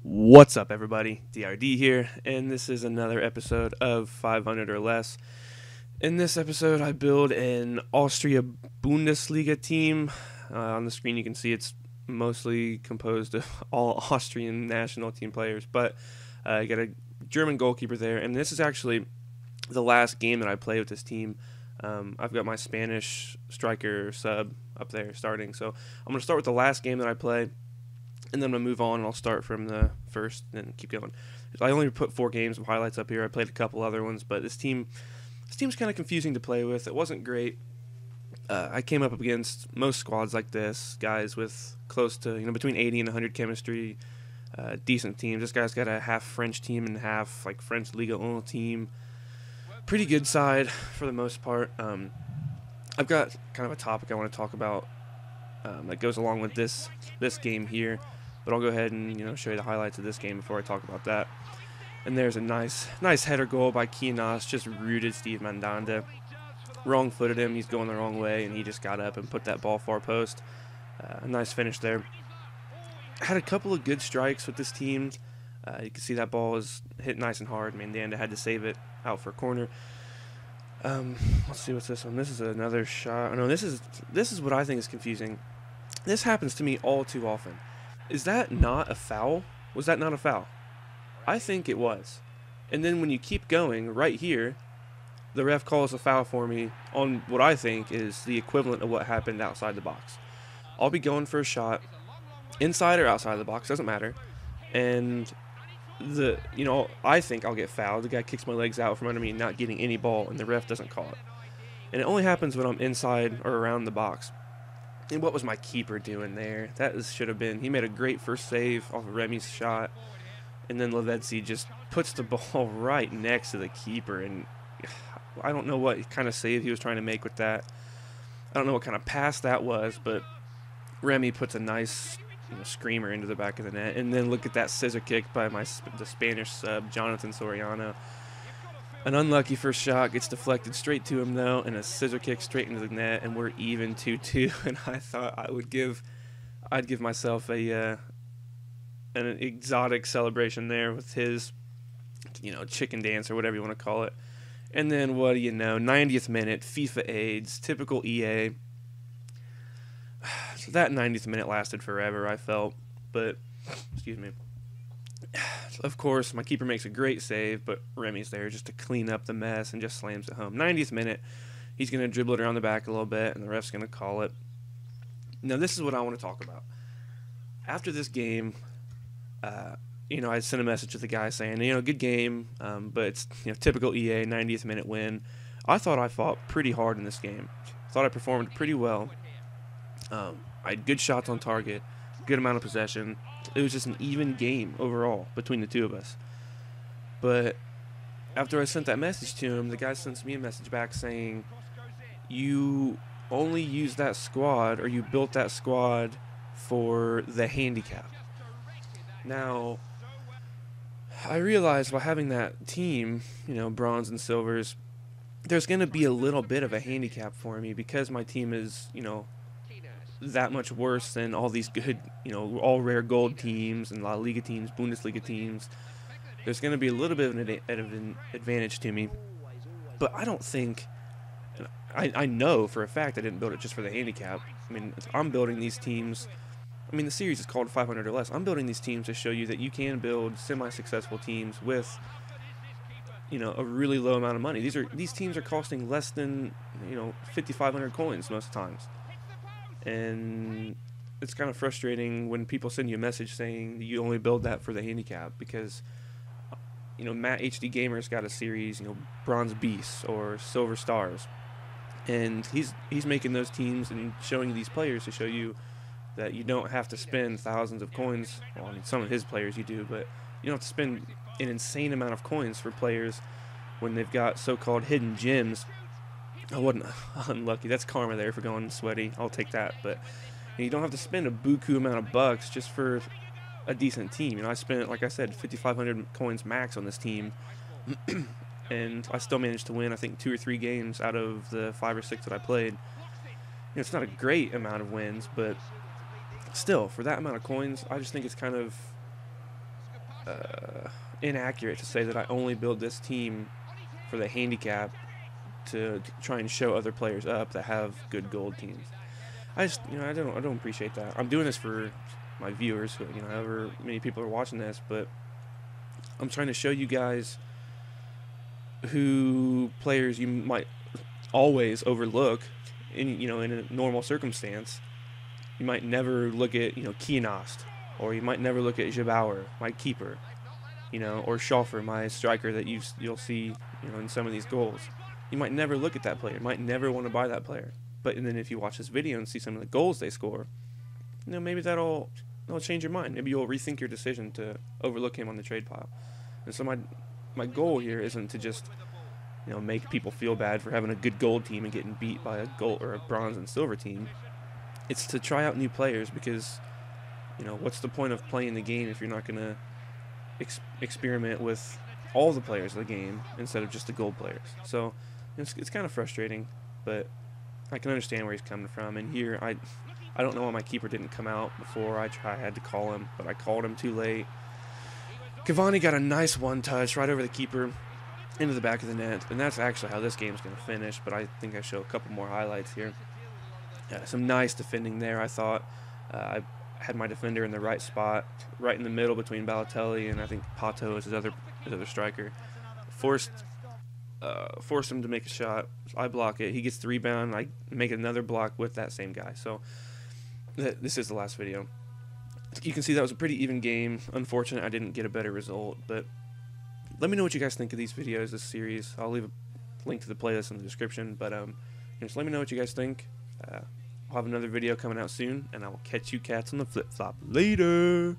What's up, everybody? DRD here, and this is another episode of 500 or Less. In this episode, I build an Austria Bundesliga team. On the screen, you can see it's mostly composed of all Austrian national team players, but you got a German goalkeeper there, and this is actually the last game that I play with this team. I've got my Spanish striker sub up there starting, so I'm going to start with the last game that I play. And then I'm going to move on, and I'll start from the first and keep going. I only put 4 games of highlights up here. I played a couple other ones, but this team's kind of confusing to play with. It wasn't great. I came up against most squads like this, guys with close to, between 80 and 100 chemistry, decent teams. This guy's got a half French team and half like French Ligue 1 team. Pretty good side for the most part. I've got kind of a topic I want to talk about that goes along with this game here. But I'll go ahead and show you the highlights of this game before I talk about that. And there's a nice header goal by Kianas, just rooted Steve Mandanda. Wrong-footed him, he's going the wrong way, and he just got up and put that ball far post. A nice finish there. Had a couple of good strikes with this team. You can see that ball was hit nice and hard. Mandanda had to save it out for a corner. Let's see what's this one. This is another shot. Oh, no, this is what I think is confusing. This happens to me all too often. Is that not a foul? Was that not a foul? I think it was. And then when you keep going, right here, the ref calls a foul for me on what I think is the equivalent of what happened outside the box. I'll be going for a shot, inside or outside the box, doesn't matter. And I think I'll get fouled. The guy kicks my legs out from under me, not getting any ball, and the ref doesn't call it. And it only happens when I'm inside or around the box. And what was my keeper doing there? That should have been. He made a great first save off of Remy's shot. And then Lavezzi just puts the ball right next to the keeper. And I don't know what kind of save he was trying to make with that. I don't know what kind of pass that was. But Remy puts a nice screamer into the back of the net. And then look at that scissor kick by the Spanish sub, Jonathan Soriano. An unlucky first shot gets deflected straight to him, though, and a scissor kick straight into the net, and we're even 2-2. And I thought I'd give myself an exotic celebration there with his, chicken dance or whatever you want to call it. And then what do you know? 90th minute, FIFA AIDS, typical EA. So that 90th minute lasted forever, I felt, but excuse me. Of course, my keeper makes a great save, but Remy's there just to clean up the mess and just slams it home. 90th minute, he's going to dribble it around the back a little bit, and the ref's going to call it. Now, this is what I want to talk about. After this game, I sent a message to the guy saying, good game, but it's typical EA, 90th minute win. I thought I fought pretty hard in this game. I thought I performed pretty well. I had good shots on target, good amount of possession. It was just an even game overall between the two of us. But after I sent that message to him, the guy sends me a message back saying, you only used that squad, or you built that squad for the handicap. Now, I realized by having that team, bronze and silvers, there's going to be a little bit of a handicap for me because my team is, that much worse than all these good, all rare gold teams and La Liga teams, Bundesliga teams. There's going to be a little bit of an advantage to me. But I don't think, I know for a fact I didn't build it just for the handicap. I'm building these teams. The series is called 500 or Less. I'm building these teams to show you that you can build semi-successful teams with, a really low amount of money. These teams are costing less than, 5,500 coins most times. And it's kind of frustrating when people send you a message saying you only build that for the handicap because, Matt HD Gamer's got a series, Bronze Beasts or Silver Stars. And he's making those teams and showing these players to show you that you don't have to spend thousands of coins. Well, some of his players you do, but you don't have to spend an insane amount of coins for players when they've got so-called hidden gems. I wasn't unlucky. That's karma there for going sweaty. I'll take that. But you don't have to spend a buku amount of bucks just for a decent team. I spent, like I said, 5,500 coins max on this team. And I still managed to win, I think, 2 or 3 games out of the 5 or 6 that I played. It's not a great amount of wins, but still, for that amount of coins, I just think it's kind of inaccurate to say that I only build this team for the handicap to try and show other players up that have good gold teams. I just, I don't appreciate that. I'm doing this for my viewers, who, however many people are watching this, but I'm trying to show you guys who players you might always overlook in a normal circumstance. You might never look at Kienost, or you might never look at Jabauer, my keeper, or Schaffer, my striker that you'll see in some of these goals. You might never look at that player. You might never want to buy that player. But and then if you watch this video and see some of the goals they score, maybe that'll change your mind. Maybe you'll rethink your decision to overlook him on the trade pile. And so my goal here isn't to just make people feel bad for having a good gold team and getting beat by a gold or a bronze and silver team. It's to try out new players, because what's the point of playing the game if you're not going to experiment with all the players of the game instead of just the gold players? So it's kind of frustrating, but I can understand where he's coming from. And here I don't know why my keeper didn't come out before I had to call him, but I called him too late. Cavani got a nice one touch right over the keeper into the back of the net, and that's actually how this game's going to finish, but I think I show a couple more highlights here. Some nice defending there, I thought. I had my defender in the right spot, right in the middle between Balotelli and I think Pato is his other striker. Forced him to make a shot. So I block it. He gets the rebound. I make another block with that same guy. So this is the last video. You can see that was a pretty even game. Unfortunate I didn't get a better result, but let me know what you guys think of these videos, this series. I'll leave a link to the playlist in the description, but just let me know what you guys think. I'll have another video coming out soon, and I will catch you cats on the flip-flop later.